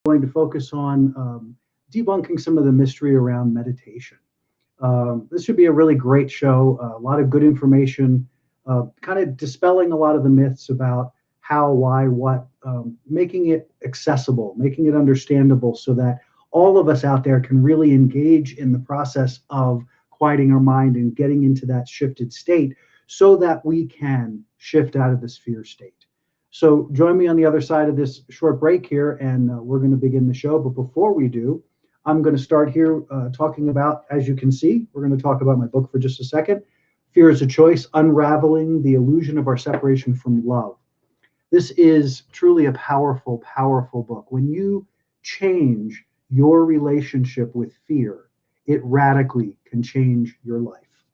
going to focus on debunking some of the mystery around meditation. This should be a really great show, a lot of good information, kind of dispelling a lot of the myths about how, why, what, making it accessible, making it understandable so that all of us out there can really engage in the process of quieting our mind and getting into that shifted state so that we can shift out of this fear state. So join me on the other side of this short break here, and we're going to begin the show. But before we do, I'm going to start here talking about, as you can see, we're going to talk about my book for just a second. Fear is a Choice, Unraveling the Illusion of Our Separation from Love. This is truly a powerful, powerful book. When you change your relationship with fear, it radically can change your life.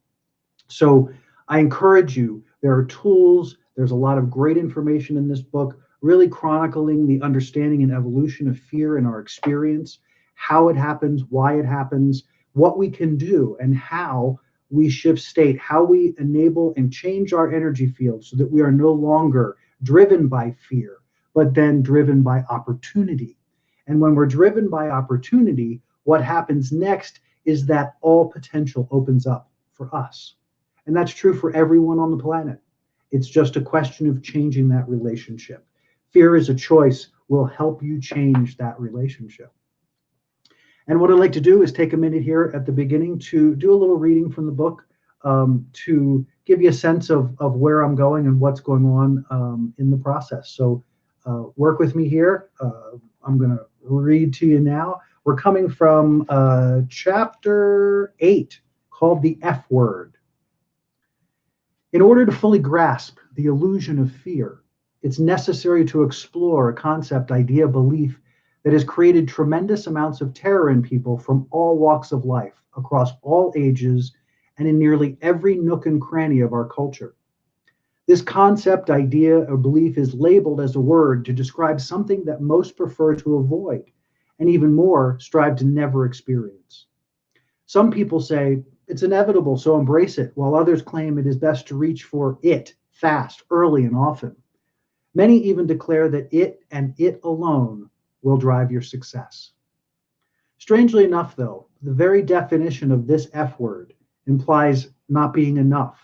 So I encourage you, there are tools, there's a lot of great information in this book, really chronicling the understanding and evolution of fear in our experience, how it happens, why it happens, what we can do, and how we shift state, how we enable and change our energy field so that we are no longer driven by fear, but then driven by opportunity. And when we're driven by opportunity, what happens next is that all potential opens up for us. And that's true for everyone on the planet. It's just a question of changing that relationship. Fear is a Choice will help you change that relationship. And what I'd like to do is take a minute here at the beginning to do a little reading from the book, to give you a sense of where I'm going and what's going on in the process. So work with me here. I'm going to read to you now. We're coming from chapter 8, called The F Word. In order to fully grasp the illusion of fear, it's necessary to explore a concept, idea, belief that has created tremendous amounts of terror in people from all walks of life, across all ages, and in nearly every nook and cranny of our culture. This concept, idea, or belief is labeled as a word to describe something that most prefer to avoid, and even more, strive to never experience. Some people say, it's inevitable, so embrace it, while others claim it is best to reach for it fast, early, and often. Many even declare that it and it alone will drive your success. Strangely enough, though, the very definition of this F word implies not being enough,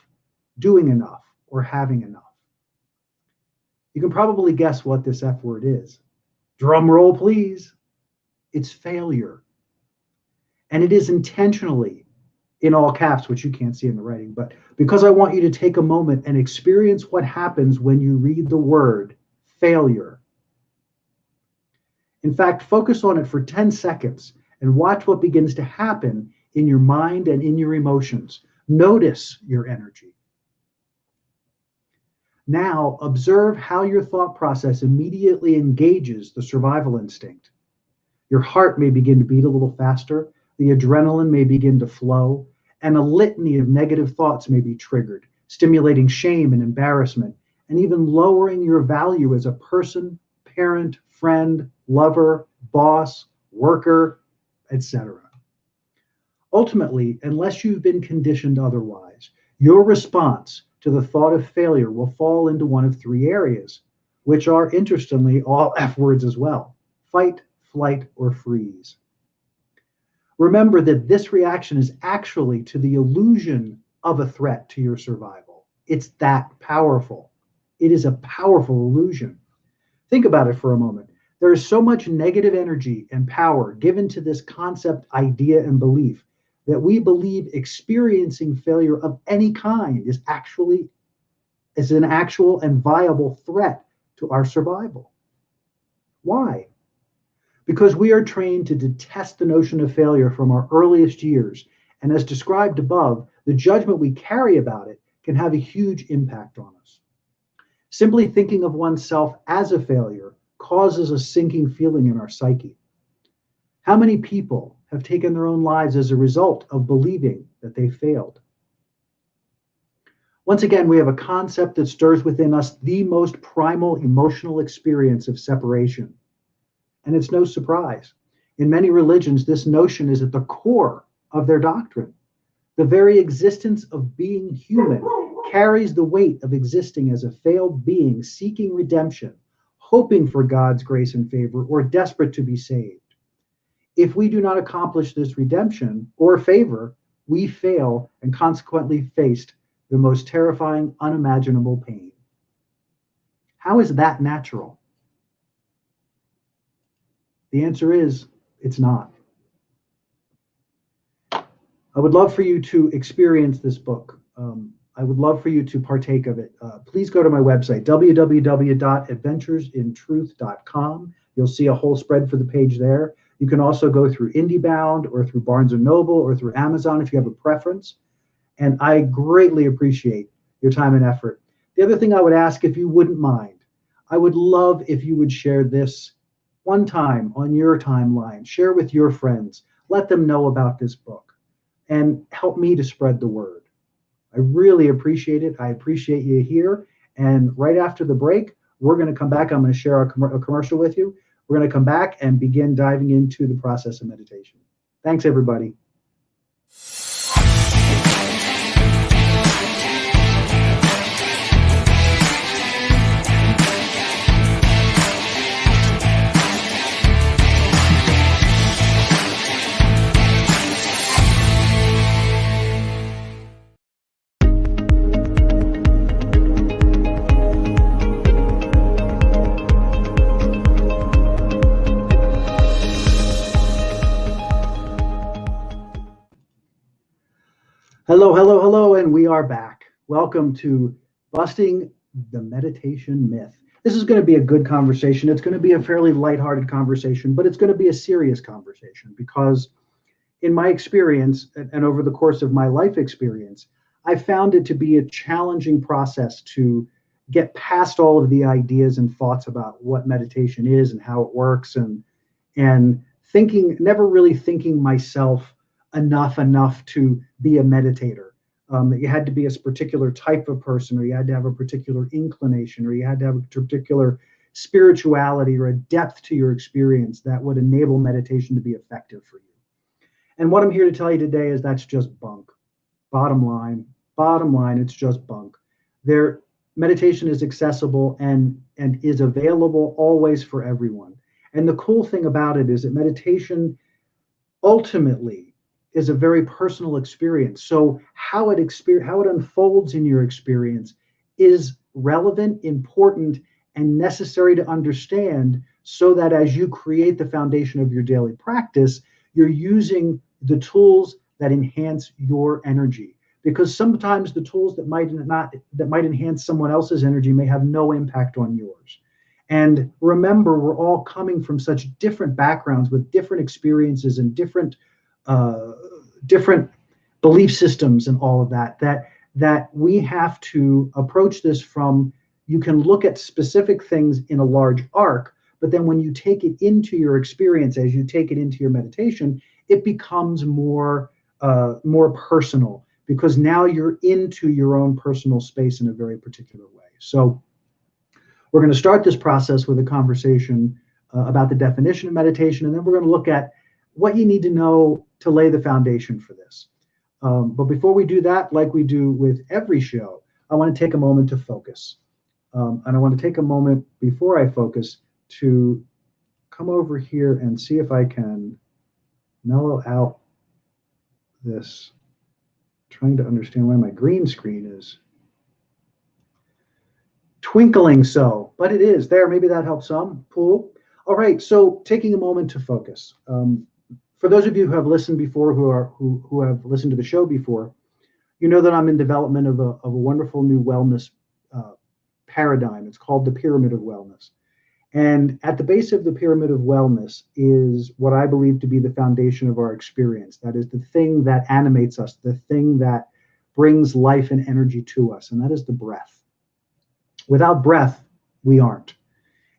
doing enough, or having enough. You can probably guess what this F word is. Drum roll, please. It's failure. And it is intentionally in all caps, which you can't see in the writing, but because I want you to take a moment and experience what happens when you read the word failure. In fact, focus on it for 10 seconds and watch what begins to happen in your mind and in your emotions. Notice your energy. Now, observe how your thought process immediately engages the survival instinct. Your heart may begin to beat a little faster, the adrenaline may begin to flow, and a litany of negative thoughts may be triggered, stimulating shame and embarrassment, and even lowering your value as a person, parent, friend, lover, boss, worker, etc. Ultimately, unless you've been conditioned otherwise, your response to the thought of failure will fall into one of three areas, which are, interestingly, all F words as well: fight, flight, or freeze. Remember that this reaction is actually to the illusion of a threat to your survival. It's that powerful. It is a powerful illusion. Think about it for a moment. There is so much negative energy and power given to this concept, idea, and belief that we believe experiencing failure of any kind is an actual and viable threat to our survival. Why? Because we are trained to detest the notion of failure from our earliest years, and as described above, the judgment we carry about it can have a huge impact on us. Simply thinking of oneself as a failure causes a sinking feeling in our psyche. How many people have taken their own lives as a result of believing that they failed? Once again, we have a concept that stirs within us the most primal emotional experience of separation. And it's no surprise. In many religions, this notion is at the core of their doctrine. The very existence of being human carries the weight of existing as a failed being seeking redemption, hoping for God's grace and favor, or desperate to be saved. If we do not accomplish this redemption or favor, we fail and consequently faced the most terrifying, unimaginable pain. How is that natural? The answer is, it's not. I would love for you to experience this book. I would love for you to partake of it. Please go to my website, www.adventuresintruth.com. You'll see a whole spread for the page there. You can also go through IndieBound or through Barnes & Noble or through Amazon if you have a preference. And I greatly appreciate your time and effort. The other thing I would ask, if you wouldn't mind, I would love if you would share this one time on your timeline. Share with your friends. Let them know about this book and help me to spread the word. I really appreciate it. I appreciate you here. And right after the break, we're going to come back. I'm going to share a commercial with you. We're going to come back and begin diving into the process of meditation. Thanks, everybody. Hello, hello, hello, and we are back. Welcome to Busting the Meditation Myth. This is going to be a good conversation. It's going to be a fairly lighthearted conversation, but it's going to be a serious conversation because in my experience and over the course of my life experience, I found it to be a challenging process to get past all of the ideas and thoughts about what meditation is and how it works and thinking, never really thinking myself enough to be a meditator. That you had to be a particular type of person, or you had to have a particular inclination, or you had to have a particular spirituality or a depth to your experience that would enable meditation to be effective for you. And what I'm here to tell you today is that's just bunk. Bottom line, it's just bunk. Meditation is accessible and is available always for everyone. And the cool thing about it is that meditation ultimately is a very personal experience. So how it unfolds in your experience is relevant, important, and necessary to understand so that as you create the foundation of your daily practice, you're using the tools that enhance your energy. Because sometimes the tools that might enhance someone else's energy may have no impact on yours. And remember, we're all coming from such different backgrounds with different experiences and different belief systems and all of that we have to approach this from. You can look at specific things in a large arc, but then when you take it into your experience, as you take it into your meditation, it becomes more personal, because now you're into your own personal space in a very particular way. So we're going to start this process with a conversation about the definition of meditation, and then we're going to look at what you need to know to lay the foundation for this. But before we do that, like we do with every show, I want to take a moment to focus. And I want to take a moment before I focus to come over here and see if I can mellow out this. Trying to understand why my green screen is twinkling so, but it is there. Maybe that helps some. Cool. All right, so taking a moment to focus. For those of you who have listened before, who have listened to the show before, you know that I'm in development of a wonderful new wellness paradigm. It's called the Pyramid of Wellness. And at the base of the Pyramid of Wellness is what I believe to be the foundation of our experience. That is the thing that animates us, the thing that brings life and energy to us, and that is the breath. Without breath, we aren't.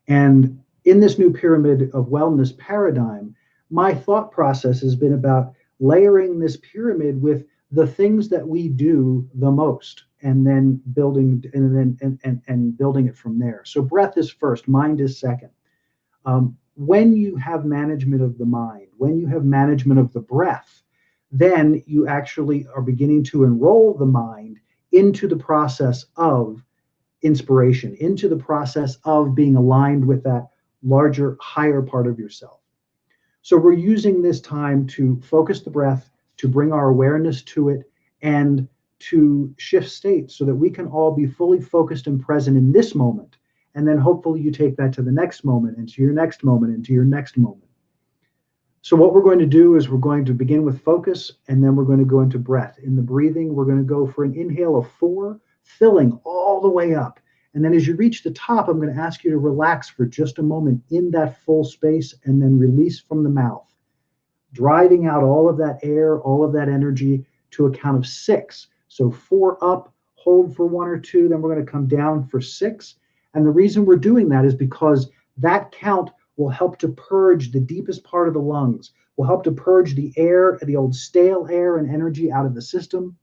And in this new Pyramid of Wellness paradigm, my thought process has been about layering this pyramid with the things that we do the most, and then building it from there. So breath is first, mind is second. When you have management of the mind, when you have management of the breath, then you actually are beginning to enroll the mind into the process of inspiration, into the process of being aligned with that larger, higher part of yourself. So we're using this time to focus the breath, to bring our awareness to it, and to shift states so that we can all be fully focused and present in this moment. And then hopefully you take that to the next moment, and to your next moment, and to your next moment. So what we're going to do is we're going to begin with focus, and then we're going to go into breath. In the breathing, we're going to go for an inhale of 4, filling all the way up. And then as you reach the top, I'm going to ask you to relax for just a moment in that full space, and then release from the mouth, driving out all of that air, all of that energy to a count of 6. So 4 up, hold for 1 or 2, then we're going to come down for 6. And the reason we're doing that is because that count will help to purge the deepest part of the lungs, will help to purge the air, the old stale air and energy out of the system,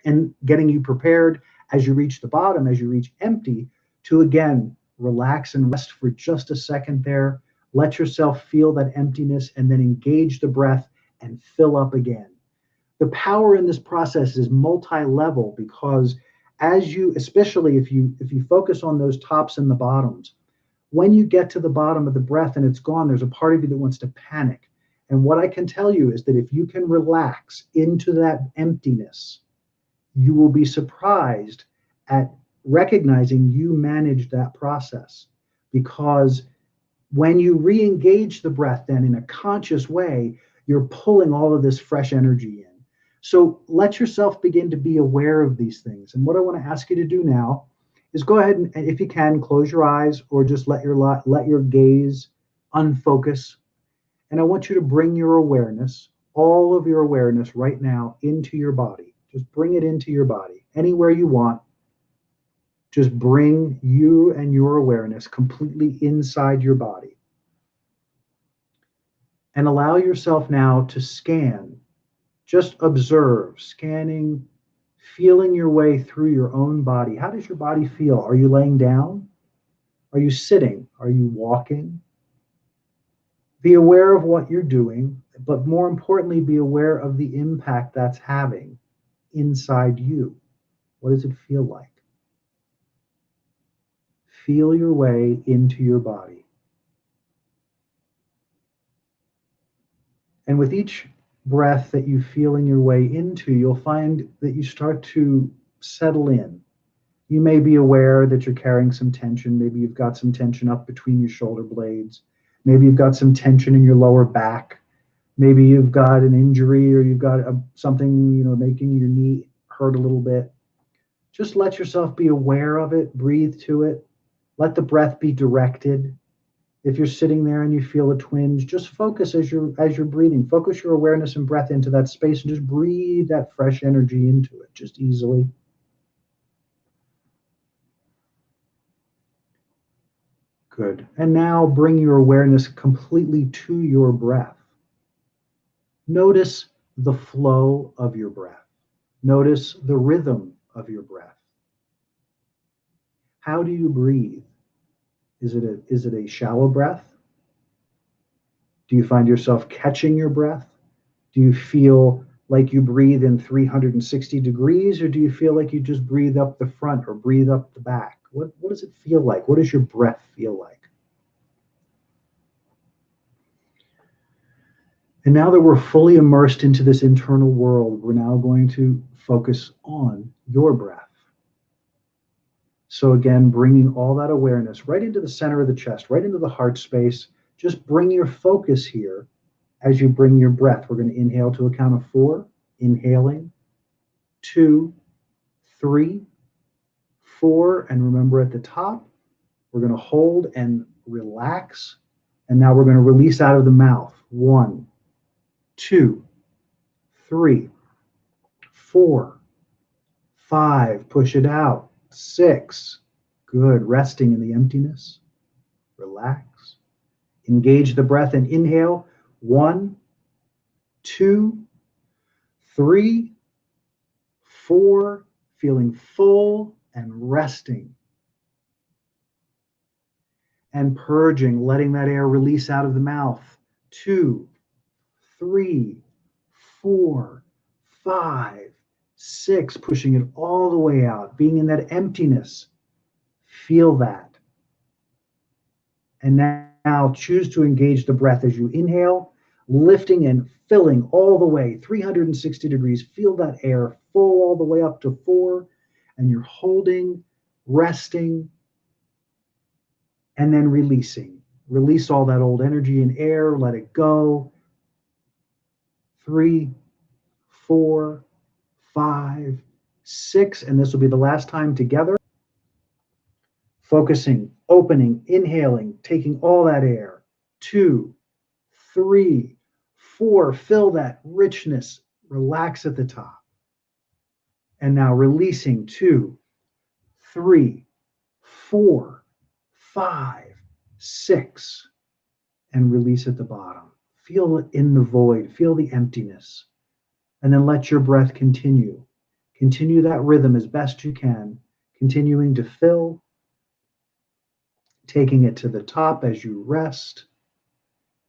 and getting you prepared as you reach the bottom, as you reach empty, to again relax and rest for just a second there. Let yourself feel that emptiness, and then engage the breath and fill up again. The power in this process is multi-level, because as you, especially if you focus on those tops and the bottoms, when you get to the bottom of the breath and it's gone, there's a part of you that wants to panic. And what I can tell you is that if you can relax into that emptiness, you will be surprised at recognizing you managed that process. Because when you re-engage the breath then in a conscious way, you're pulling all of this fresh energy in. So let yourself begin to be aware of these things. And what I want to ask you to do now is go ahead and, if you can, close your eyes, or just let your gaze unfocus. And I want you to bring your awareness, all of your awareness right now, into your body. Just bring it into your body, anywhere you want. Just bring you and your awareness completely inside your body. And allow yourself now to scan. Just observe, scanning, feeling your way through your own body. How does your body feel? Are you laying down? Are you sitting? Are you walking? Be aware of what you're doing, but more importantly, be aware of the impact that's having inside you. What does it feel like? Feel your way into your body. And with each breath that you feel in your way into, you'll find that you start to settle in. You may be aware that you're carrying some tension. Maybe you've got some tension up between your shoulder blades. Maybe you've got some tension in your lower back. Maybe you've got an injury, or you've got something, making your knee hurt a little bit. Just let yourself be aware of it. Breathe to it. Let the breath be directed. If you're sitting there and you feel a twinge, just focus as you're breathing. Focus your awareness and breath into that space, and just breathe that fresh energy into it, just easily. Good. And now bring your awareness completely to your breath. Notice the flow of your breath. Notice the rhythm of your breath. How do you breathe? Is it a shallow breath? Do you find yourself catching your breath? Do you feel like you breathe in 360 degrees, or do you feel like you just breathe up the front or breathe up the back? What does it feel like? What does your breath feel like? And now that we're fully immersed into this internal world, we're now going to focus on your breath. So again, bringing all that awareness right into the center of the chest, right into the heart space. Just bring your focus here as you bring your breath. We're going to inhale to a count of 4. Inhaling, 2, 3, 4. And remember, at the top, we're going to hold and relax. And now we're going to release out of the mouth. 1, 2, 3, 4, 5. Push it out. 6. Good. Resting in the emptiness. Relax. Engage the breath and inhale. 1, 2, 3, 4. Feeling full and resting. And purging, letting that air release out of the mouth. 2, 3, 4, 5, 6. Pushing it all the way out. Being in that emptiness. Feel that. And now choose to engage the breath as you inhale, lifting and filling all the way 360 degrees. Feel that air full all the way up to 4. And you're holding, resting, and then releasing. Release all that old energy and air. Let it go. 3, 4, 5, 6. And this will be the last time together. Focusing, opening, inhaling, taking all that air. 2, 3, 4. Fill that richness. Relax at the top. And now releasing. 2, 3, 4, 5, 6. And release at the bottom. Feel it in the void. Feel the emptiness. And then let your breath continue. Continue that rhythm as best you can, continuing to fill, taking it to the top as you rest,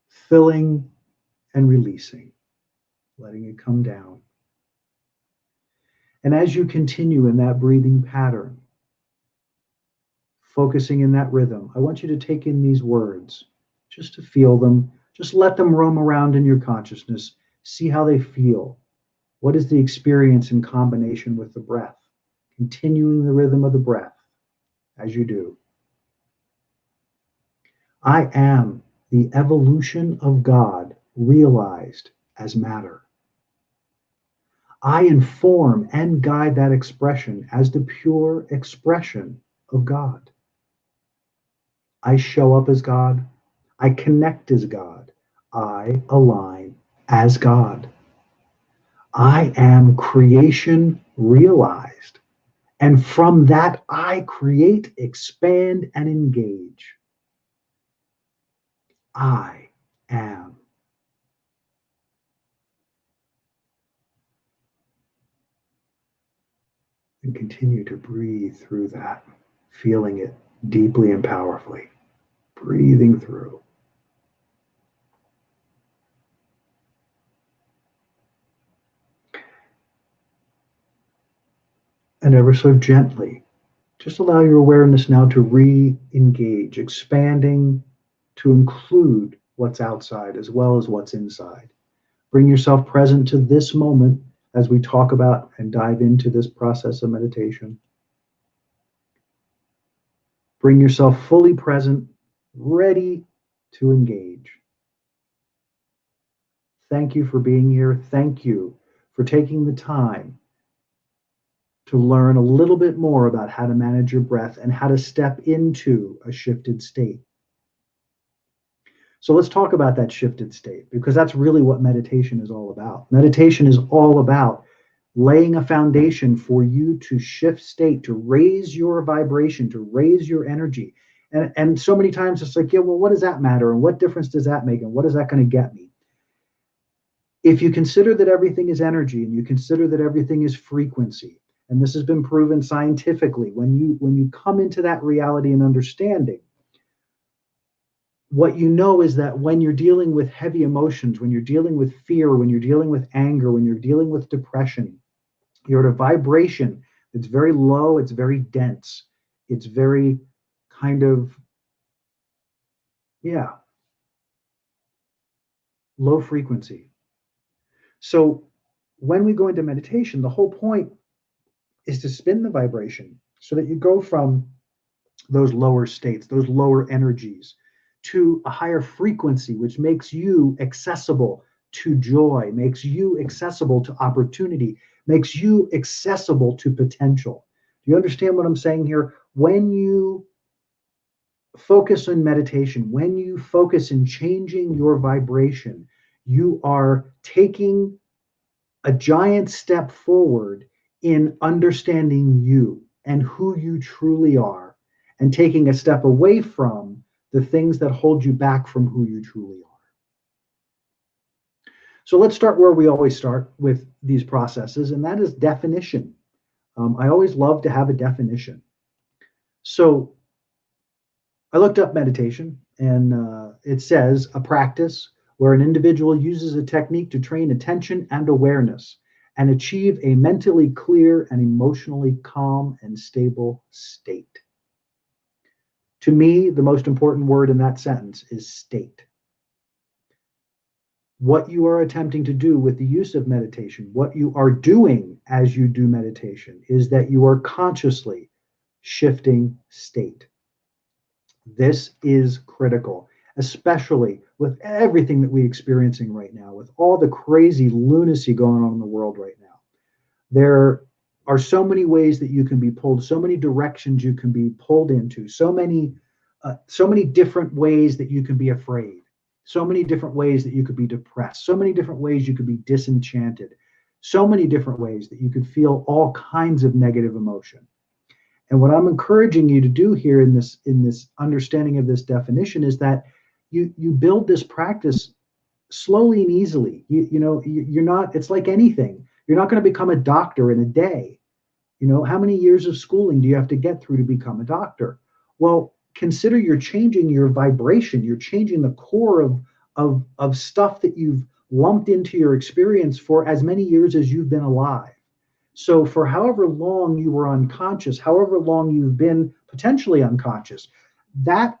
filling and releasing, letting it come down. And as you continue in that breathing pattern, focusing in that rhythm, I want you to take in these words, just to feel them, just let them roam around in your consciousness, see how they feel. What is the experience in combination with the breath? Continuing the rhythm of the breath as you do. I am the evolution of God realized as matter. I inform and guide that expression as the pure expression of God. I show up as God. I connect as God. I align as God. I am creation realized. And from that, I create, expand, and engage. I am. And continue to breathe through that, feeling it deeply and powerfully. Breathing through. And ever so gently, just allow your awareness now to re-engage, expanding to include what's outside as well as what's inside. Bring yourself present to this moment as we talk about and dive into this process of meditation. Bring yourself fully present, ready to engage. Thank you for being here. Thank you for taking the time to learn a little bit more about how to manage your breath and how to step into a shifted state. So let's talk about that shifted state, because that's really what meditation is all about. Meditation is all about laying a foundation for you to shift state, to raise your vibration, to raise your energy. And so many times it's like, yeah, well, what does that matter? And what difference does that make? And what is that going to get me? If you consider that everything is energy and you consider that everything is frequency, and this has been proven scientifically, when you come into that reality and understanding, what you know is that when you're dealing with heavy emotions, when you're dealing with fear, when you're dealing with anger, when you're dealing with depression, you're at a vibration that's very low, it's very dense, it's very kind of, yeah, low frequency. So when we go into meditation, the whole point is to spin the vibration so that you go from those lower states, those lower energies, to a higher frequency, which makes you accessible to joy, makes you accessible to opportunity, makes you accessible to potential. Do you understand what I'm saying here? When you focus on meditation, when you focus in changing your vibration, you are taking a giant step forward in understanding you and who you truly are, and taking a step away from the things that hold you back from who you truly are. So let's start where we always start with these processes, and that is definition. I always love to have a definition. So I looked up meditation, and it says a practice where an individual uses a technique to train attention and awareness and achieve a mentally clear and emotionally calm and stable state. To me, the most important word in that sentence is state. What you are attempting to do with the use of meditation, what you are doing as you do meditation, is that you are consciously shifting state. This is critical, especially with everything that we're experiencing right now, with all the crazy lunacy going on in the world right now. There are so many ways that you can be pulled, so many directions you can be pulled into, so many different ways that you can be afraid, so many different ways that you could be depressed, so many different ways you could be disenchanted, so many different ways that you could feel all kinds of negative emotion. And what I'm encouraging you to do here in this understanding of this definition is that you build this practice slowly and easily. You're not, it's like anything. You're not going to become a doctor in a day. How many years of schooling do you have to get through to become a doctor? Well, consider you're changing your vibration. You're changing the core of stuff that you've lumped into your experience for as many years as you've been alive. So for however long you were unconscious, however long you've been potentially unconscious, that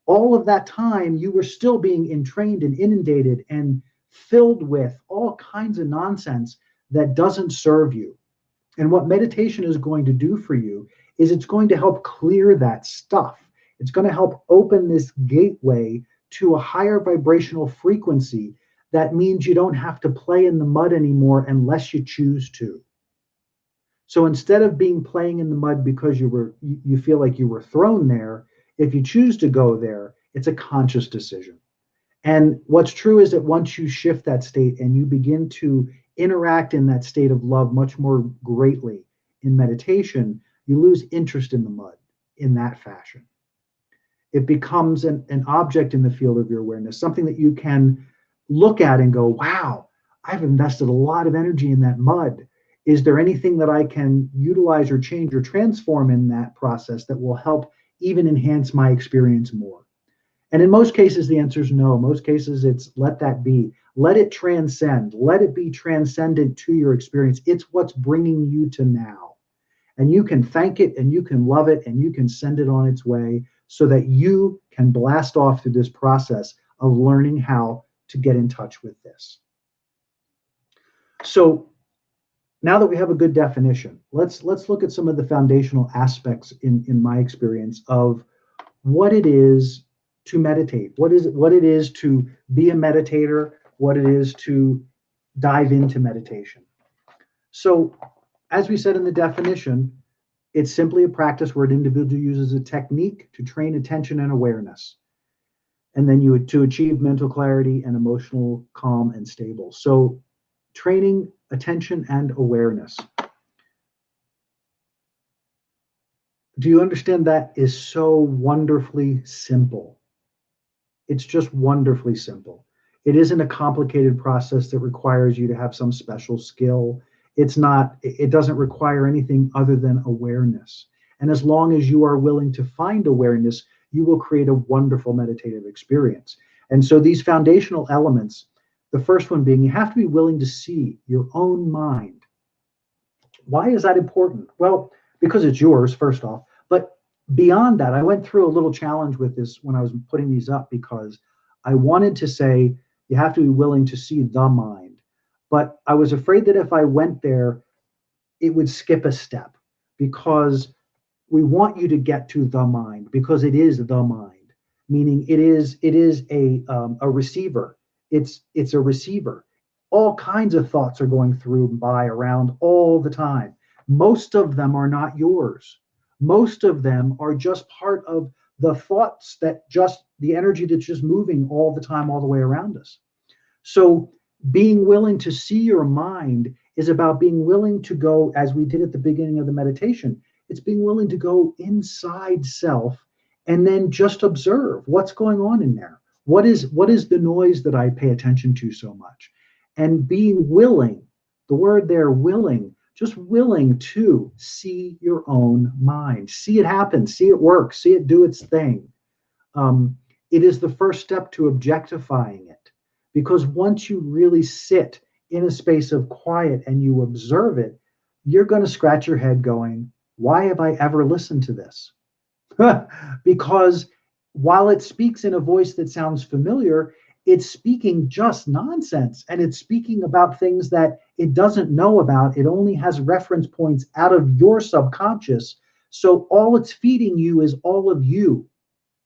all of that time you were still being entrained and inundated and filled with all kinds of nonsense that doesn't serve you. And what meditation is going to do for you is it's going to help clear that stuff. It's going to help open this gateway to a higher vibrational frequency. That means you don't have to play in the mud anymore unless you choose to. So instead of being playing in the mud because you feel like you were thrown there, if you choose to go there, it's a conscious decision. And what's true is that once you shift that state and you begin to interact in that state of love much more greatly in meditation, you lose interest in the mud in that fashion. It becomes an object in the field of your awareness, something that you can look at and go, wow, I've invested a lot of energy in that mud. Is there anything that I can utilize or change or transform in that process that will help even enhance my experience more? And in most cases, the answer is no. Most cases, it's let that be. Let it transcend. Let it be transcendent to your experience. It's what's bringing you to now. And you can thank it and you can love it and you can send it on its way so that you can blast off through this process of learning how to get in touch with this. So now that we have a good definition, let's look at some of the foundational aspects in my experience of what it is to meditate, what it is to be a meditator, what it is to dive into meditation. So, as we said in the definition, it's simply a practice where an individual uses a technique to train attention and awareness, and then to achieve mental clarity and emotional calm and stable. So, training attention and awareness. Do you understand that is so wonderfully simple? It's just wonderfully simple. It isn't a complicated process that requires you to have some special skill. It doesn't require anything other than awareness. And as long as you are willing to find awareness, you will create a wonderful meditative experience. And so these foundational elements, the first one being you have to be willing to see your own mind. Why is that important? Well, because it's yours, first off. But beyond that, I went through a little challenge with this when I was putting these up because I wanted to say you have to be willing to see the mind. But I was afraid that if I went there, it would skip a step because we want you to get to the mind because it is the mind, meaning it is a receiver. It's a receiver. All kinds of thoughts are going through and by around all the time. Most of them are not yours. Most of them are just part of the thoughts the energy that's just moving all the time, all the way around us. So being willing to see your mind is about being willing to go, as we did at the beginning of the meditation, it's being willing to go inside self and then just observe what's going on in there. What is the noise that I pay attention to so much? And being willing, the word there, willing, just willing to see your own mind, see it happen, see it work, see it do its thing. It is the first step to objectifying it, because once you really sit in a space of quiet and you observe it, you're going to scratch your head going, why have I ever listened to this? because while it speaks in a voice that sounds familiar, it's speaking just nonsense, and it's speaking about things that it doesn't know about. It only has reference points out of your subconscious. So all it's feeding you is all of you.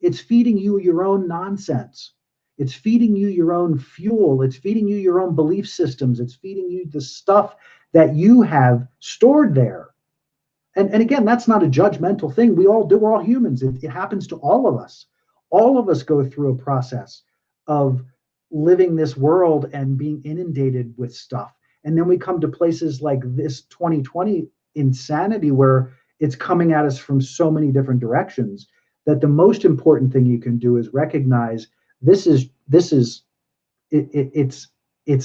It's feeding you your own nonsense. It's feeding you your own fuel. It's feeding you your own belief systems. It's feeding you the stuff that you have stored there. And again, that's not a judgmental thing. We all do. We're all humans. It happens to all of us. All of us go through a process of living this world and being inundated with stuff. And then we come to places like this 2020 insanity where it's coming at us from so many different directions, that the most important thing you can do is recognize it's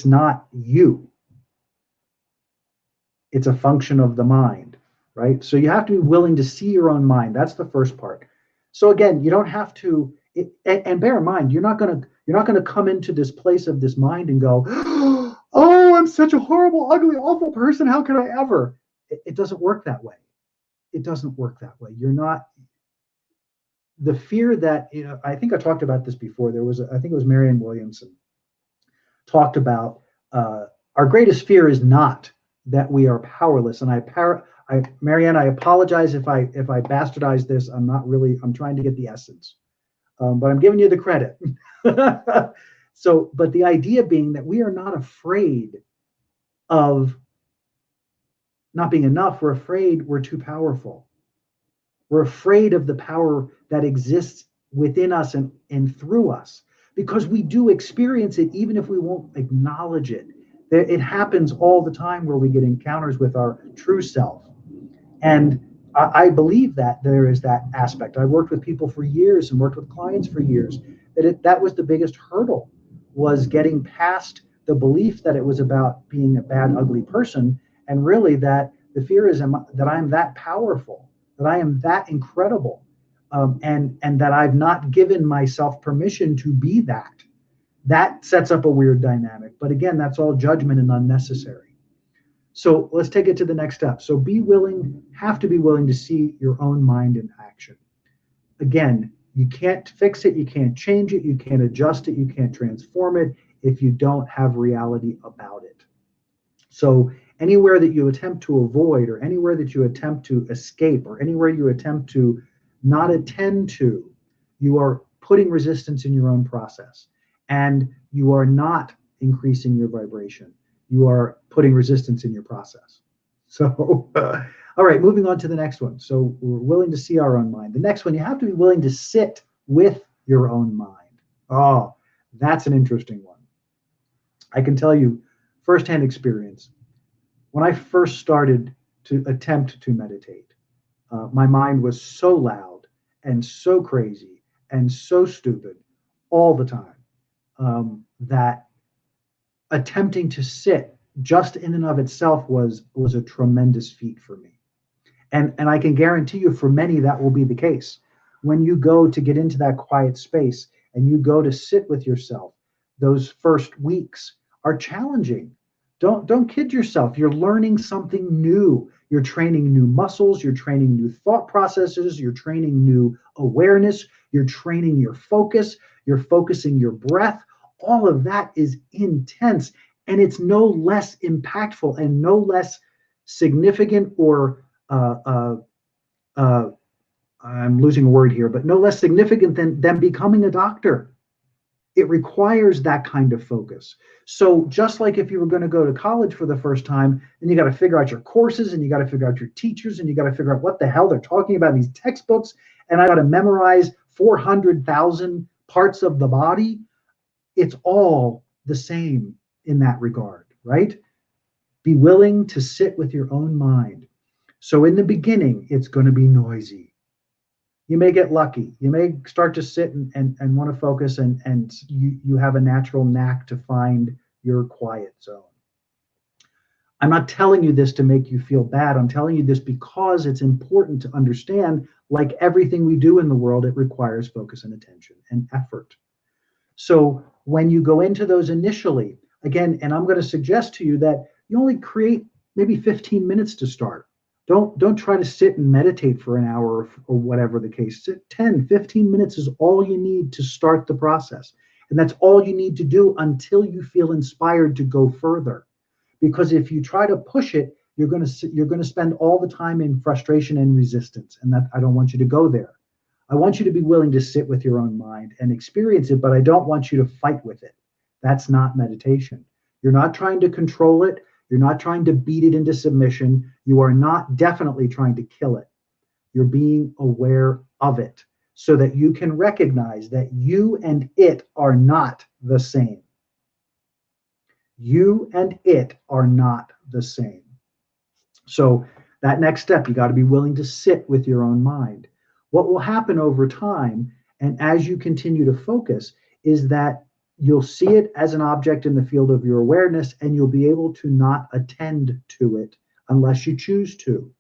not you. It's a function of the mind, right? So you have to be willing to see your own mind. That's the first part. So again, you don't have to, and bear in mind, you're not gonna come into this place of this mind and go, oh, I'm such a horrible, ugly, awful person. How could I ever? It doesn't work that way. It doesn't work that way. You're not, the fear that, I think I talked about this before. I think it was Marianne Williamson talked about, our greatest fear is not that we are powerless. And Marianne, I apologize if I bastardize this. I'm trying to get the essence, but I'm giving you the credit. So, but the idea being that we are not afraid of not being enough. We're afraid we're too powerful. We're afraid of the power that exists within us and through us, because we do experience it, even if we won't acknowledge it. It happens all the time where we get encounters with our true self. And I believe that there is that aspect. I worked with people for years and worked with clients for years. That was the biggest hurdle, was getting past the belief that it was about being a bad, ugly person, and really that the fear is that I'm that powerful, that I am that incredible, and that I've not given myself permission to be that. That sets up a weird dynamic. But again, that's all judgment and unnecessary. So let's take it to the next step. So have to be willing to see your own mind in action. Again, you can't fix it, you can't change it, you can't adjust it, you can't transform it if you don't have reality about it. So anywhere that you attempt to avoid, or anywhere that you attempt to escape, or anywhere you attempt to not attend to, you are putting resistance in your own process. And you are not increasing your vibration. You are putting resistance in your process. So, all right, moving on to the next one. So we're willing to see our own mind. The next one, you have to be willing to sit with your own mind. Oh, that's an interesting one. I can tell you firsthand experience. When I first started to attempt to meditate, my mind was so loud and so crazy and so stupid all the time, that attempting to sit just in and of itself was a tremendous feat for me. And I can guarantee you, for many, that will be the case. When you go to get into that quiet space and you go to sit with yourself, those first weeks are challenging. Don't kid yourself. You're learning something new. You're training new muscles. You're training new thought processes. You're training new awareness. You're training your focus. You're focusing your breath. All of that is intense, and it's no less impactful and no less significant, or I'm losing a word here, but no less significant than becoming a doctor. It requires that kind of focus. So just like if you were going to go to college for the first time, then you got to figure out your courses, and you got to figure out your teachers, and you got to figure out what the hell they're talking about in these textbooks, and I got to memorize 400,000 parts of the body. It's all the same in that regard, right? Be willing to sit with your own mind. So in the beginning, it's going to be noisy. You may get lucky. You may start to sit and want to focus, and you have a natural knack to find your quiet zone. I'm not telling you this to make you feel bad. I'm telling you this because it's important to understand, like everything we do in the world, it requires focus and attention and effort. So when you go into those initially, again, and I'm going to suggest to you that you only create maybe 15 minutes to start. Don't try to sit and meditate for an hour or whatever the case. 10, 15 minutes is all you need to start the process. And that's all you need to do until you feel inspired to go further. Because if you try to push it, you're going to spend all the time in frustration and resistance, and that I don't want you to go there. I want you to be willing to sit with your own mind and experience it, but I don't want you to fight with it. That's not meditation. You're not trying to control it. You're not trying to beat it into submission. You are not definitely trying to kill it. You're being aware of it so that you can recognize that you and it are not the same. You and it are not the same. So that next step, you got to be willing to sit with your own mind. What will happen over time, and as you continue to focus, is that you'll see it as an object in the field of your awareness, and you'll be able to not attend to it unless you choose to.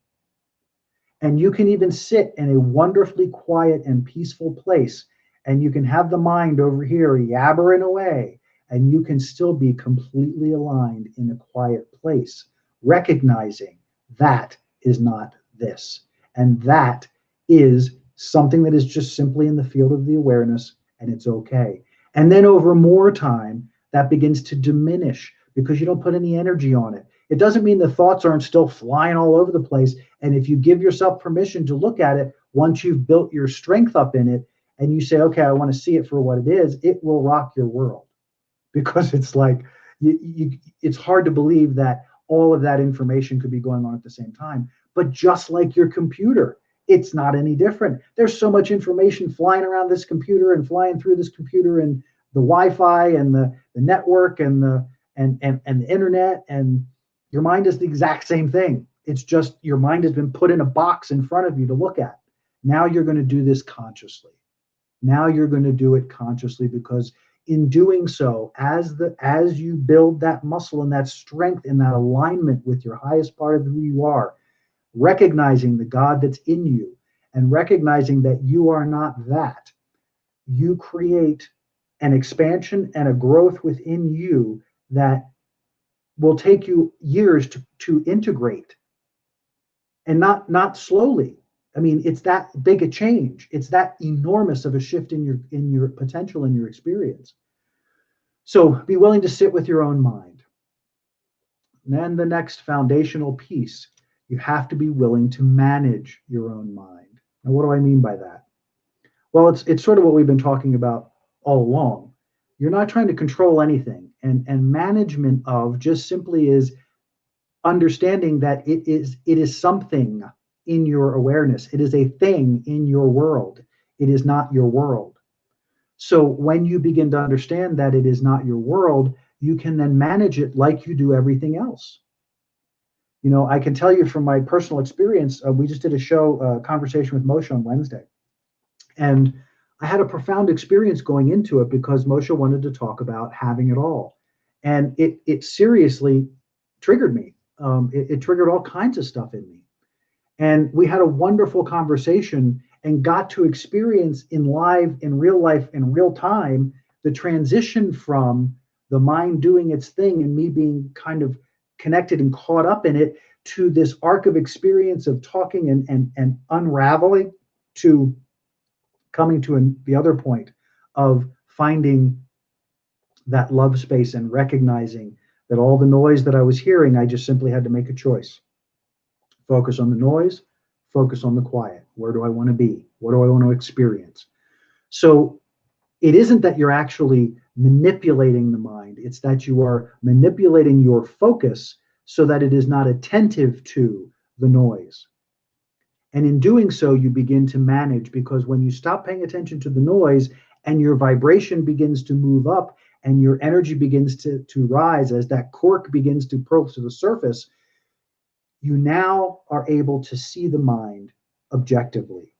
And you can even sit in a wonderfully quiet and peaceful place, and you can have the mind over here yabbering away, and you can still be completely aligned in a quiet place, recognizing that is not this. And that is something that is just simply in the field of the awareness, and it's okay. And then over more time, that begins to diminish because you don't put any energy on it. It doesn't mean the thoughts aren't still flying all over the place. And if you give yourself permission to look at it, once you've built your strength up in it, and you say, okay, I want to see it for what it is, it will rock your world. Because it's like, it's hard to believe that all of that information could be going on at the same time. But just like your computer, it's not any different. There's so much information flying around this computer and flying through this computer, and the Wi-Fi and the network and the internet, and your mind is the exact same thing. It's just your mind has been put in a box in front of you to look at. Now you're going to do this consciously. Now you're going to do it consciously, because in doing so, as you build that muscle and that strength and that alignment with your highest part of who you are, recognizing the God that's in you and recognizing that you are not that, you create an expansion and a growth within you that will take you years to integrate, and not slowly. I mean, it's that big a change. It's that enormous of a shift in your potential and your experience. So be willing to sit with your own mind. And then the next foundational piece, you have to be willing to manage your own mind. Now, what do I mean by that? Well, it's sort of what we've been talking about all along. You're not trying to control anything, and management of just simply is understanding that it is something in your awareness. It is a thing in your world. It is not your world. So when you begin to understand that it is not your world, you can then manage it like you do everything else. You know, I can tell you from my personal experience, we just did a show, conversation with Moshe on Wednesday. And I had a profound experience going into it because Moshe wanted to talk about having it all. And it seriously triggered me. It triggered all kinds of stuff in me. And we had a wonderful conversation and got to experience in real life, in real time, the transition from the mind doing its thing and me being kind of connected and caught up in it to this arc of experience of talking and unraveling to coming to the other point of finding that love space and recognizing that all the noise that I was hearing, I just simply had to make a choice. Focus on the noise, focus on the quiet. Where do I want to be? What do I want to experience? So it isn't that you're actually manipulating the mind. It's that you are manipulating your focus so that it is not attentive to the noise. And in doing so, you begin to manage, because when you stop paying attention to the noise and your vibration begins to move up and your energy begins to rise as that cork begins to probe to the surface, you now are able to see the mind objectively.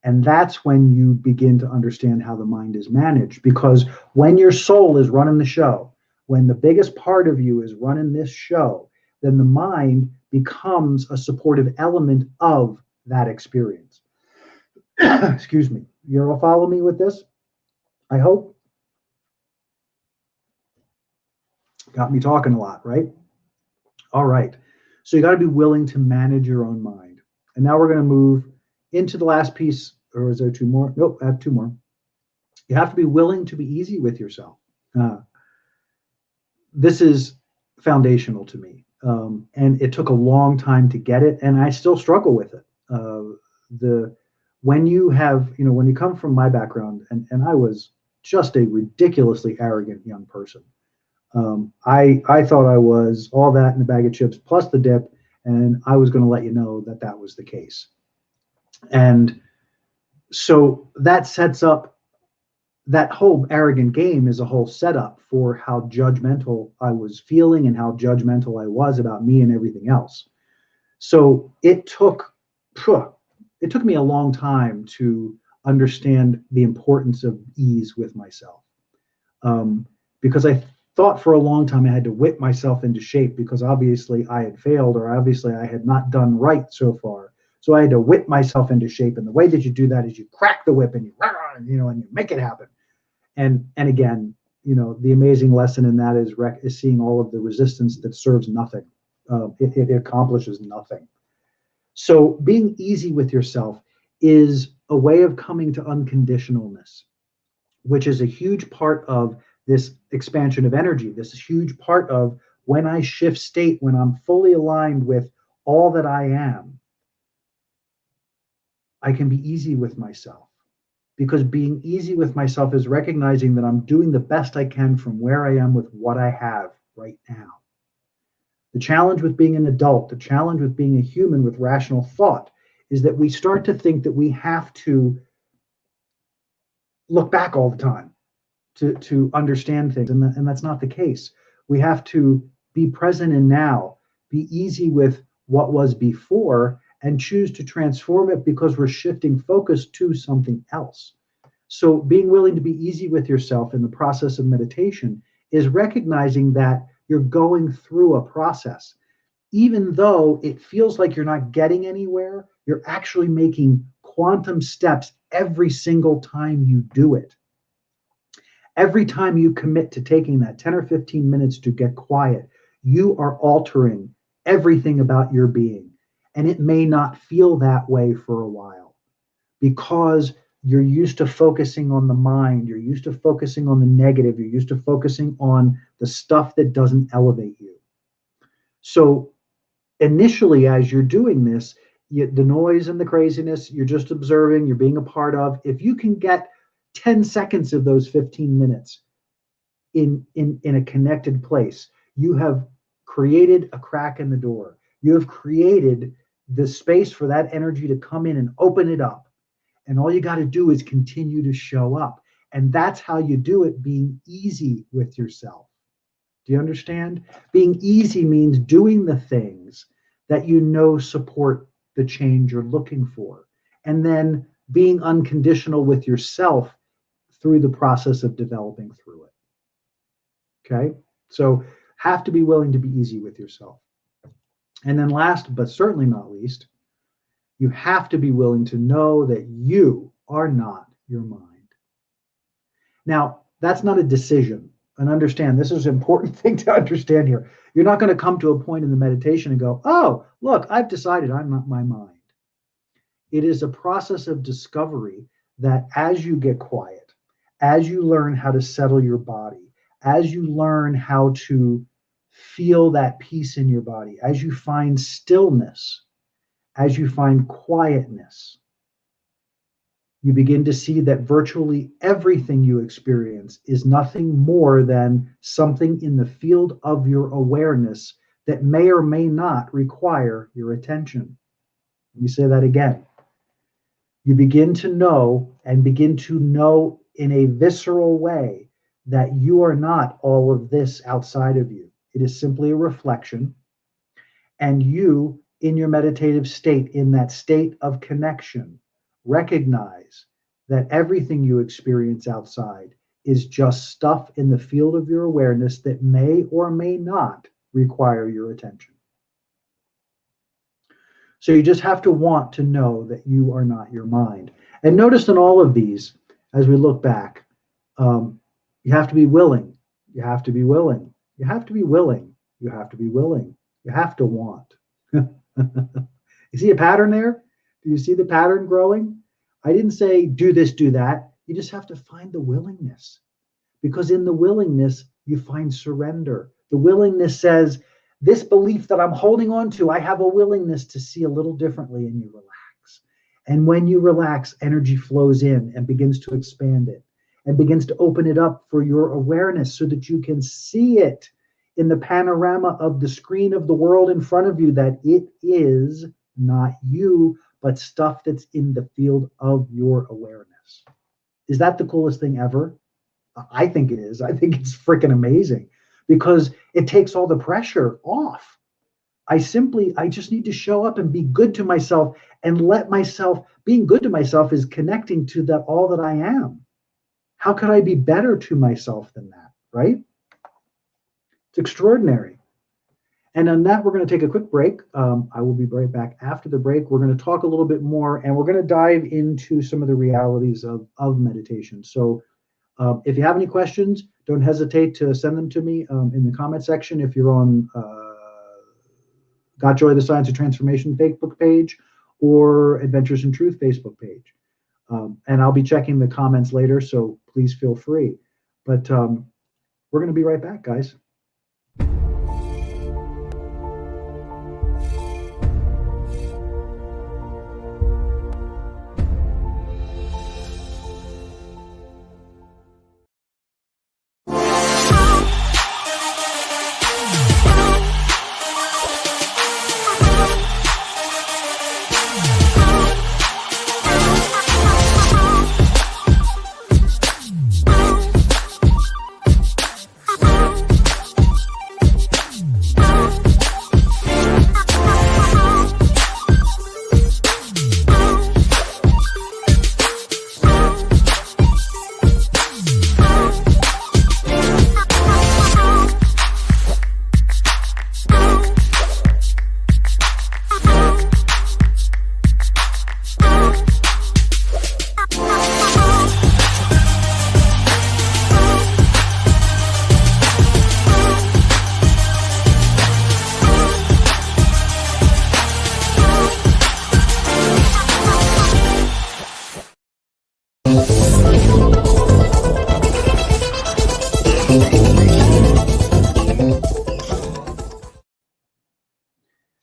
And that's when you begin to understand how the mind is managed. Because when your soul is running the show, when the biggest part of you is running this show, then the mind becomes a supportive element of that experience. Excuse me. You all follow me with this? I hope. Got me talking a lot, right? All right. So you got to be willing to manage your own mind. And now we're going to move into the last piece. Or is there two more? Nope, I have two more. You have to be willing to be easy with yourself. This is foundational to me. And it took a long time to get it, and I still struggle with it. The when you have, when you come from my background, and I was just a ridiculously arrogant young person. I thought I was all that in a bag of chips plus the dip, and I was going to let you know that that was the case. And so that sets up that whole arrogant game is a whole setup for how judgmental I was feeling and how judgmental I was about me and everything else. So it took me a long time to understand the importance of ease with myself, because I thought for a long time I had to whip myself into shape because obviously I had failed or obviously I had not done right so far. So I had to whip myself into shape, and the way that you do that is you crack the whip and and you make it happen. And again, the amazing lesson in that is seeing all of the resistance that serves nothing. It accomplishes nothing. So being easy with yourself is a way of coming to unconditionalness, which is a huge part of this expansion of energy. This is a huge part of when I shift state, when I'm fully aligned with all that I am, I can be easy with myself. Because being easy with myself is recognizing that I'm doing the best I can from where I am with what I have right now. The challenge with being an adult, the challenge with being a human with rational thought, is that we start to think that we have to look back all the time to understand things, and that's not the case. We have to be present in now, be easy with what was before, and choose to transform it because we're shifting focus to something else. So being willing to be easy with yourself in the process of meditation is recognizing that you're going through a process. Even though it feels like you're not getting anywhere, you're actually making quantum steps every single time you do it. Every time you commit to taking that 10 or 15 minutes to get quiet, you are altering everything about your being. And it may not feel that way for a while because you're used to focusing on the mind, you're used to focusing on the negative, you're used to focusing on the stuff that doesn't elevate you. So initially, as you're doing this, the noise and the craziness, you're just observing, you're being a part of. If you can get 10 seconds of those 15 minutes in a connected place, you have created a crack in the door. You have created the space for that energy to come in and open it up. And all you got to do is continue to show up. And that's how you do it, being easy with yourself. Do you understand? Being easy means doing the things that support the change you're looking for. And then being unconditional with yourself through the process of developing through it. Okay? So have to be willing to be easy with yourself. And then last, but certainly not least, you have to be willing to know that you are not your mind. Now, that's not a decision. And understand, this is an important thing to understand here. You're not going to come to a point in the meditation and go, oh, look, I've decided I'm not my mind. It is a process of discovery that as you get quiet, as you learn how to settle your body, as you learn how to feel that peace in your body, as you find stillness, as you find quietness, you begin to see that virtually everything you experience is nothing more than something in the field of your awareness that may or may not require your attention. Let me say that again. You begin to know and begin to know in a visceral way that you are not all of this outside of you. It is simply a reflection. And you, in your meditative state, in that state of connection, recognize that everything you experience outside is just stuff in the field of your awareness that may or may not require your attention. So you just have to want to know that you are not your mind. And notice in all of these, as we look back, you have to be willing. You have to be willing. You have to be willing. You have to be willing. You have to want. You see a pattern there? Do you see the pattern growing? I didn't say do this, do that. You just have to find the willingness, because in the willingness, you find surrender. The willingness says, this belief that I'm holding on to, I have a willingness to see a little differently, and you relax. And when you relax, energy flows in and begins to expand it and begins to open it up for your awareness so that you can see it in the panorama of the screen of the world in front of you, that it is not you, but stuff that's in the field of your awareness. Is that the coolest thing ever? I think it is. I think it's freaking amazing because it takes all the pressure off. I just need to show up and be good to myself and let myself, being good to myself is connecting to that all that I am. How could I be better to myself than that, right? It's extraordinary. And on that, we're going to take a quick break. I will be right back after the break. We're going to talk a little bit more, and we're going to dive into some of the realities of meditation. So if you have any questions, don't hesitate to send them to me in the comment section. If you're on Got Joy, the Science of Transformation Facebook page or Adventures in Truth Facebook page. And I'll be checking the comments later, so please feel free. But we're going to be right back, guys.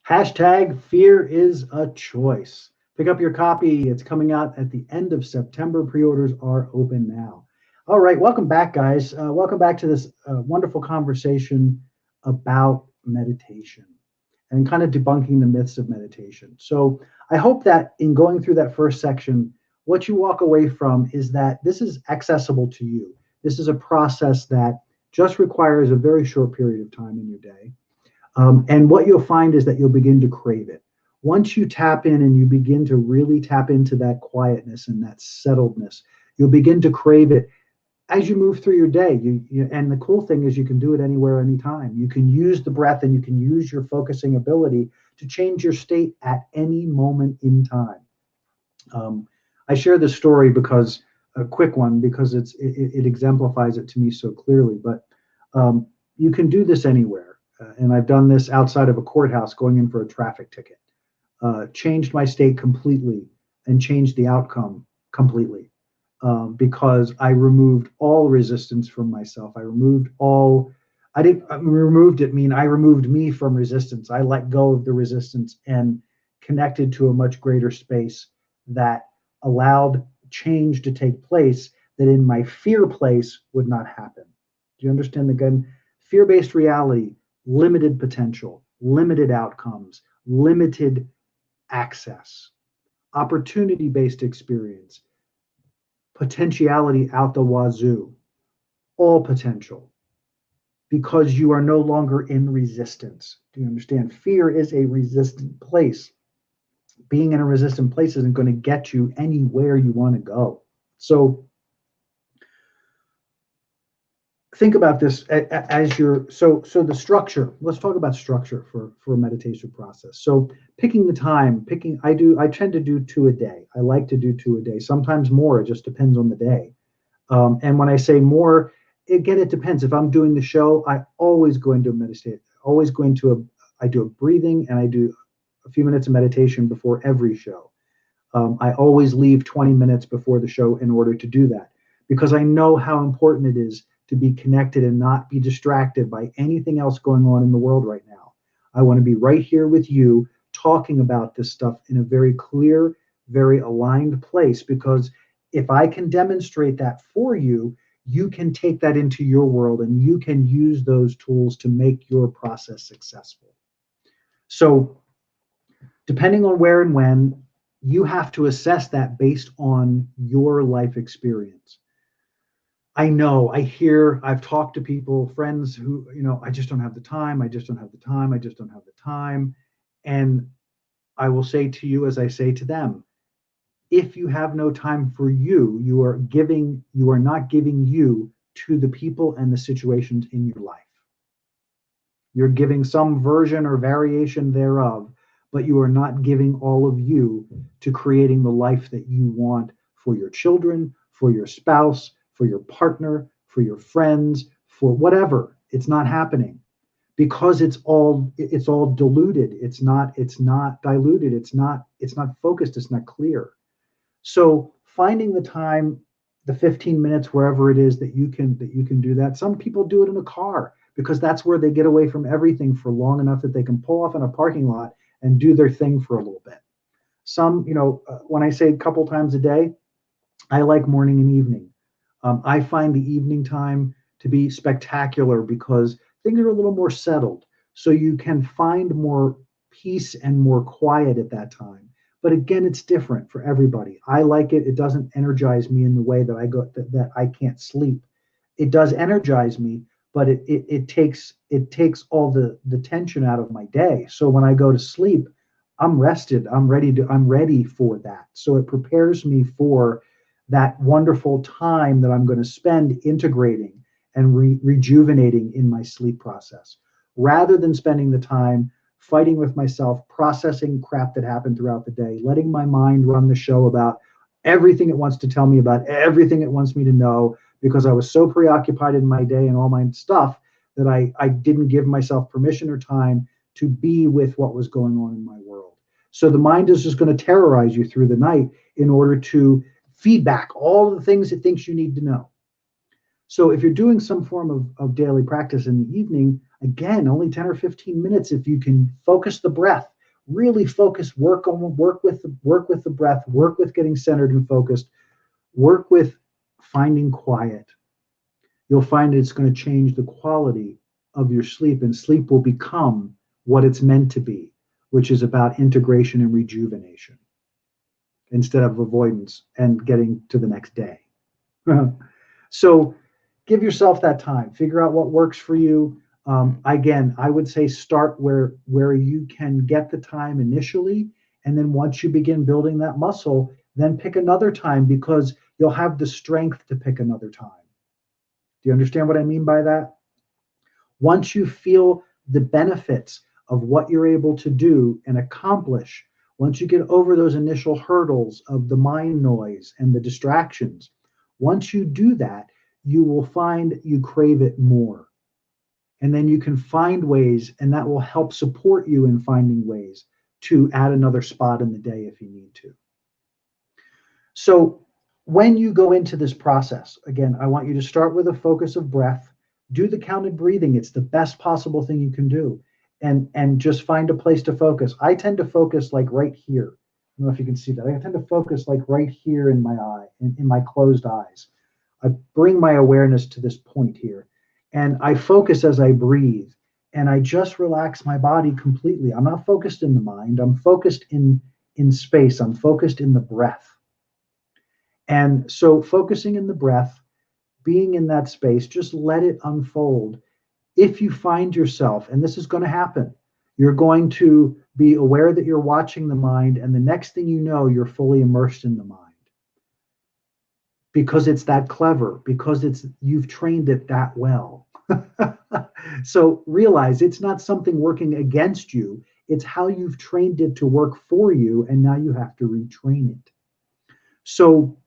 Hashtag fear is a choice. Pick up your copy. It's coming out at the end of September. Pre-orders are open now. All right, welcome back, guys. Welcome back to this wonderful conversation about meditation and kind of debunking the myths of meditation. So I hope that in going through that first section, what you walk away from is that this is accessible to you. This is a process that just requires a very short period of time in your day. And what you'll find is that you'll begin to crave it. Once you tap in and you begin to really tap into that quietness and that settledness, you'll begin to crave it as you move through your day. And the cool thing is you can do it anywhere, anytime. You can use the breath and you can use your focusing ability to change your state at any moment in time. I share this story because a quick one, because it exemplifies it to me so clearly. But you can do this anywhere. And I've done this outside of a courthouse going in for a traffic ticket. Changed my state completely and changed the outcome completely because I removed all resistance from myself. I removed me from resistance. I let go of the resistance and connected to a much greater space that allowed change to take place that in my fear place would not happen. Do you understand? Again, fear-based reality, limited potential, limited outcomes, limited access. Opportunity-based experience, potentiality out the wazoo, all potential, because you are no longer in resistance. Do you understand? Fear is a resistant place. Being in a resistant place isn't going to get you anywhere you want to go. So think about this as the structure. Let's talk about structure for a meditation process. So picking the time, I tend to do 2 a day. I like to do 2 a day, sometimes more. It just depends on the day. And when I say more, again, it depends. If I'm doing the show, I always go into meditate. I do a breathing and I do a few minutes of meditation before every show. I always leave 20 minutes before the show in order to do that, because I know how important it is to be connected and not be distracted by anything else going on in the world right now. I want to be right here with you talking about this stuff in a very clear, very aligned place, because if I can demonstrate that for you, you can take that into your world and you can use those tools to make your process successful. So, depending on where and when, you have to assess that based on your life experience. I know, I hear, I've talked to people, friends who, I just don't have the time. I just don't have the time. I just don't have the time. And I will say to you, as I say to them, if you have no time for you, you are not giving you to the people and the situations in your life. You're giving some version or variation thereof, but you are not giving all of you to creating the life that you want for your children, for your spouse, for your partner, for your friends, for whatever. It's not happening because it's all diluted. It's not diluted. It's not focused. It's not clear. So finding the time, the 15 minutes, wherever it is that you can do that. Some people do it in a car because that's where they get away from everything for long enough that they can pull off in a parking lot and do their thing for a little bit. Some, when I say a couple times a day, I like morning and evening. I find the evening time to be spectacular because things are a little more settled. So you can find more peace and more quiet at that time. But again, it's different for everybody. I like it. It doesn't energize me in the way that I can't sleep. It does energize me, but it takes all the tension out of my day. So when I go to sleep, I'm rested. I'm ready for that. So it prepares me for that wonderful time that I'm going to spend integrating and rejuvenating in my sleep process, rather than spending the time fighting with myself, processing crap that happened throughout the day, letting my mind run the show about everything it wants to tell me about, everything it wants me to know, because I was so preoccupied in my day and all my stuff that I didn't give myself permission or time to be with what was going on in my world. So the mind is just going to terrorize you through the night in order to feedback all the things it thinks you need to know. So if you're doing some form of daily practice in the evening, again, only 10 or 15 minutes, if you can focus the breath, really focus, work with the breath, work with getting centered and focused, work with finding quiet, you'll find it's going to change the quality of your sleep, and sleep will become what it's meant to be, which is about integration and rejuvenation instead of avoidance and getting to the next day. So give yourself that time. Figure out what works for you. Again, I would say start where you can get the time initially, and then once you begin building that muscle, then pick another time, because you'll have the strength to pick another time. Do you understand what I mean by that? Once you feel the benefits of what you're able to do and accomplish, once you get over those initial hurdles of the mind noise and the distractions, once you do that, you will find you crave it more. And then you can find ways, and that will help support you in finding ways to add another spot in the day if you need to. So when you go into this process, again, I want you to start with a focus of breath. Do the counted breathing. It's the best possible thing you can do. And just find a place to focus. I tend to focus like right here. I don't know if you can see that. I tend to focus like right here in my eye, in my closed eyes. I bring my awareness to this point here. And I focus as I breathe. And I just relax my body completely. I'm not focused in the mind. I'm focused in space. I'm focused in the breath. And so focusing in the breath, being in that space, just let it unfold. If you find yourself, and this is going to happen, you're going to be aware that you're watching the mind, and the next thing you know, you're fully immersed in the mind. Because it's that clever, because you've trained it that well. So realize it's not something working against you, it's how you've trained it to work for you, and now you have to retrain it. So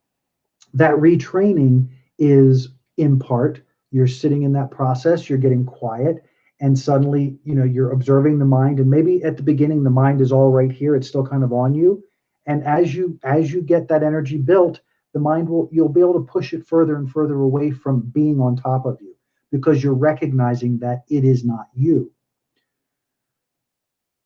that retraining is, in part, you're sitting in that process, you're getting quiet, and suddenly, you're observing the mind, and maybe at the beginning the mind is all right here, it's still kind of on you. And as you get that energy built, the mind you'll be able to push it further and further away from being on top of you, because you're recognizing that it is not you.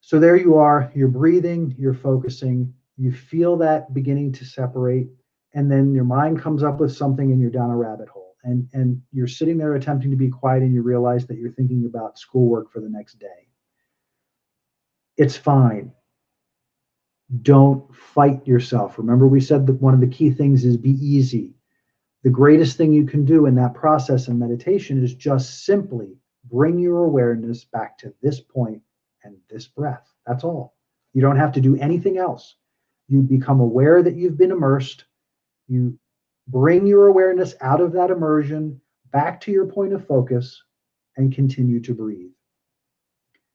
So there you are, you're breathing, you're focusing, you feel that beginning to separate, and then your mind comes up with something and you're down a rabbit hole. And you're sitting there attempting to be quiet, and you realize that you're thinking about schoolwork for the next day. It's fine. Don't fight yourself. Remember, we said that one of the key things is be easy. The greatest thing you can do in that process in meditation is just simply bring your awareness back to this point and this breath. That's all. You don't have to do anything else. You become aware that you've been immersed. You bring your awareness out of that immersion back to your point of focus and continue to breathe.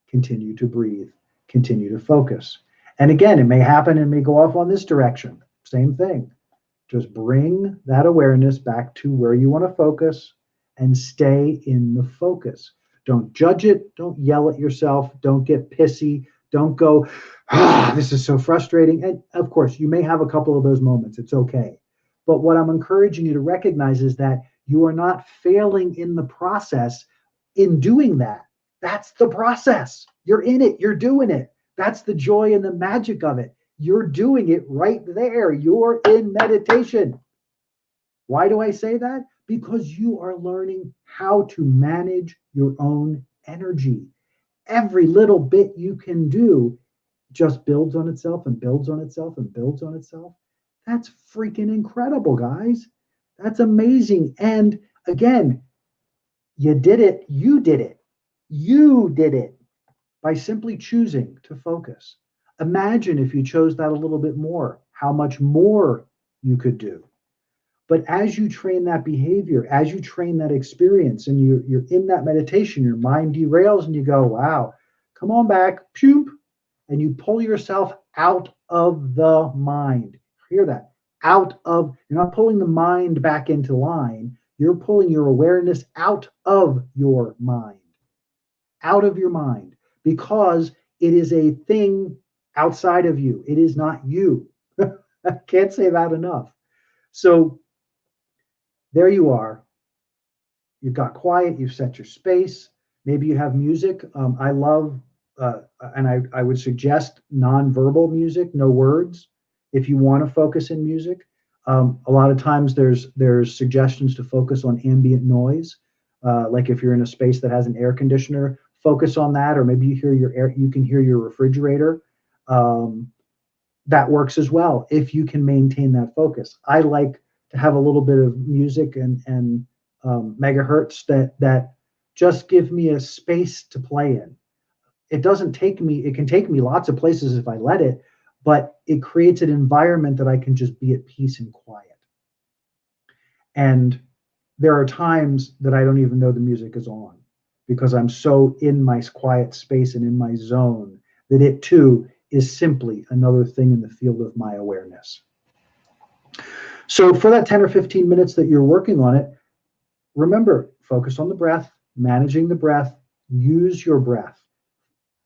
Continue to breathe. Continue to focus. And again, it may happen and may go off on this direction. Same thing. Just bring that awareness back to where you want to focus and stay in the focus. Don't judge it. Don't yell at yourself. Don't get pissy. Don't go, this is so frustrating. And of course, you may have a couple of those moments. It's okay. But what I'm encouraging you to recognize is that you are not failing in the process in doing that. That's the process. You're in it. You're doing it. That's the joy and the magic of it. You're doing it right there. You're in meditation. Why do I say that? Because you are learning how to manage your own energy. Every little bit you can do just builds on itself and builds on itself and builds on itself. That's freaking incredible, guys. That's amazing. And again, you did it. You did it. You did it by simply choosing to focus. Imagine if you chose that a little bit more, how much more you could do. But as you train that behavior, as you train that experience, and you're in that meditation, your mind derails and you go, wow, come on back, poop, and you pull yourself out of the mind. Hear that? You're not pulling the mind back into line. You're pulling your awareness out of your mind. Out of your mind. Because it is a thing outside of you. It is not you. I can't say that enough. So there you are. You've got quiet. You've set your space. Maybe you have music. I love, and I would suggest nonverbal music, no words, if you want to focus in music. A lot of times there's suggestions to focus on ambient noise. Like if you're in a space that has an air conditioner, focus on that, or maybe you can hear your refrigerator. That works as well if you can maintain that focus. I like to have a little bit of music and megahertz that just give me a space to play in. It can take me lots of places if I let it, but it creates an environment that I can just be at peace and quiet. And there are times that I don't even know the music is on, because I'm so in my quiet space and in my zone that it too is simply another thing in the field of my awareness. So for that 10 or 15 minutes that you're working on it, remember, focus on the breath, managing the breath, use your breath.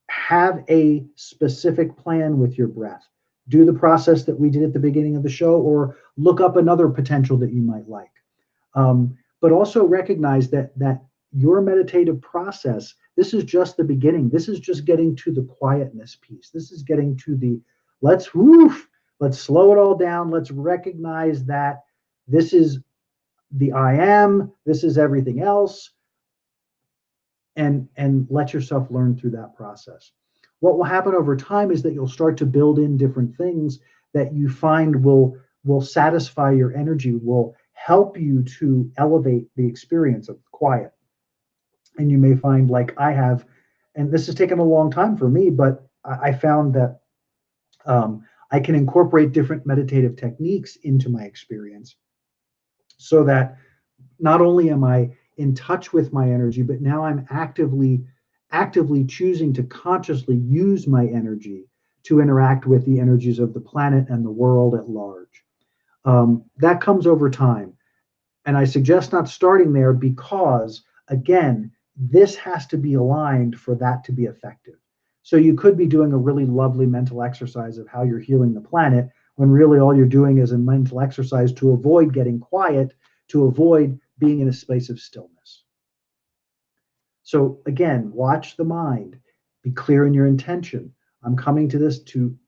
Have a specific plan with your breath. Do the process that we did at the beginning of the show, or look up another potential that you might like. But also recognize that your meditative process, this is just the beginning. This is just getting to the quietness piece. This is getting to the let's slow it all down. Let's recognize that this is the I am, this is everything else, and let yourself learn through that process. What will happen over time is that you'll start to build in different things that you find will satisfy your energy, will help you to elevate the experience of quiet. And you may find, like I have, and this has taken a long time for me, but I found that I can incorporate different meditative techniques into my experience, so that not only am I in touch with my energy, but now I'm actively choosing to consciously use my energy to interact with the energies of the planet and the world at large. That comes over time. And I suggest not starting there because, again, this has to be aligned for that to be effective. So you could be doing a really lovely mental exercise of how you're healing the planet, when really all you're doing is a mental exercise to avoid getting quiet, to avoid being in a space of stillness. So again, watch the mind, be clear in your intention. I'm coming to this to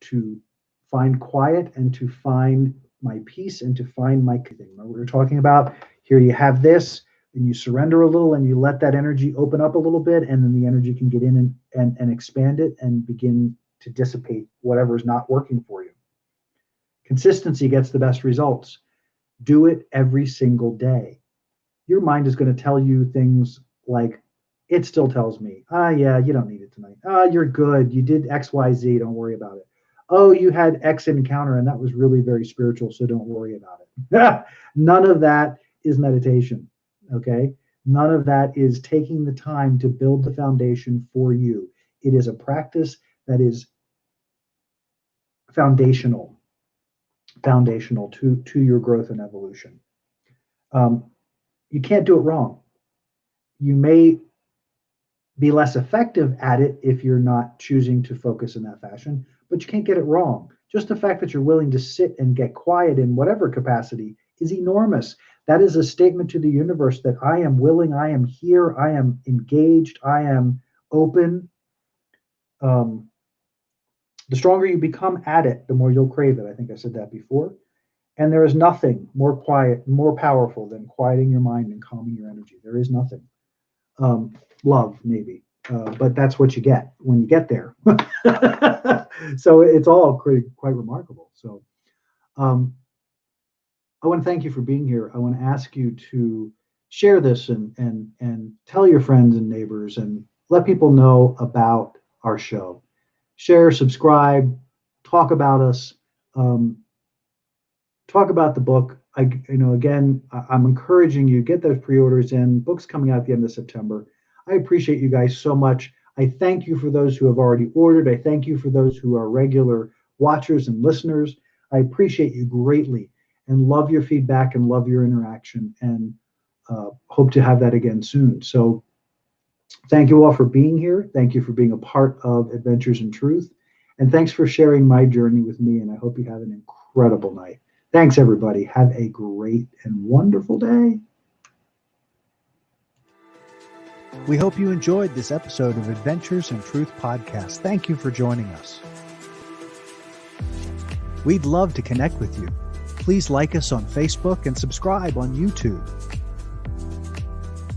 find quiet and to find my peace and to find my thing. Remember, we were talking about here you have this, and you surrender a little and you let that energy open up a little bit, and then the energy can get in and expand it and begin to dissipate whatever is not working for you. Consistency gets the best results. Do it every single day. Your mind is going to tell you things like, it still tells me, yeah, you don't need it tonight. You're good. You did X, Y, Z. Don't worry about it. Oh, you had X encounter and that was really very spiritual, so don't worry about it. None of that is meditation, okay? None of that is taking the time to build the foundation for you. It is a practice that is foundational to your growth and evolution. You can't do it wrong. You may be less effective at it if you're not choosing to focus in that fashion, but you can't get it wrong. Just the fact that you're willing to sit and get quiet in whatever capacity is enormous. That is a statement to the universe that I am willing, I am here, I am engaged, I am open. The stronger you become at it, the more you'll crave it. I think I said that before. And there is nothing more quiet, more powerful than quieting your mind and calming your energy. There is nothing. Love, maybe, but that's what you get when you get there. So it's all quite remarkable. So I want to thank you for being here. I want to ask you to share this and tell your friends and neighbors and let people know about our show. Share, subscribe, talk about us, talk about the book. Again, I'm encouraging you, get those pre-orders in. Book's coming out at the end of September. I appreciate you guys so much. I thank you for those who have already ordered. I thank you for those who are regular watchers and listeners. I appreciate you greatly and love your feedback and love your interaction, and hope to have that again soon. So thank you all for being here. Thank you for being a part of Adventures in Truth. And thanks for sharing my journey with me. And I hope you have an incredible night. Thanks, everybody. Have a great and wonderful day. We hope you enjoyed this episode of Adventures in Truth podcast. Thank you for joining us. We'd love to connect with you. Please like us on Facebook and subscribe on YouTube.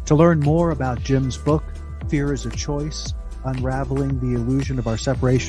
To learn more about Jim's book, Fear is a Choice, Unraveling the Illusion of Our Separation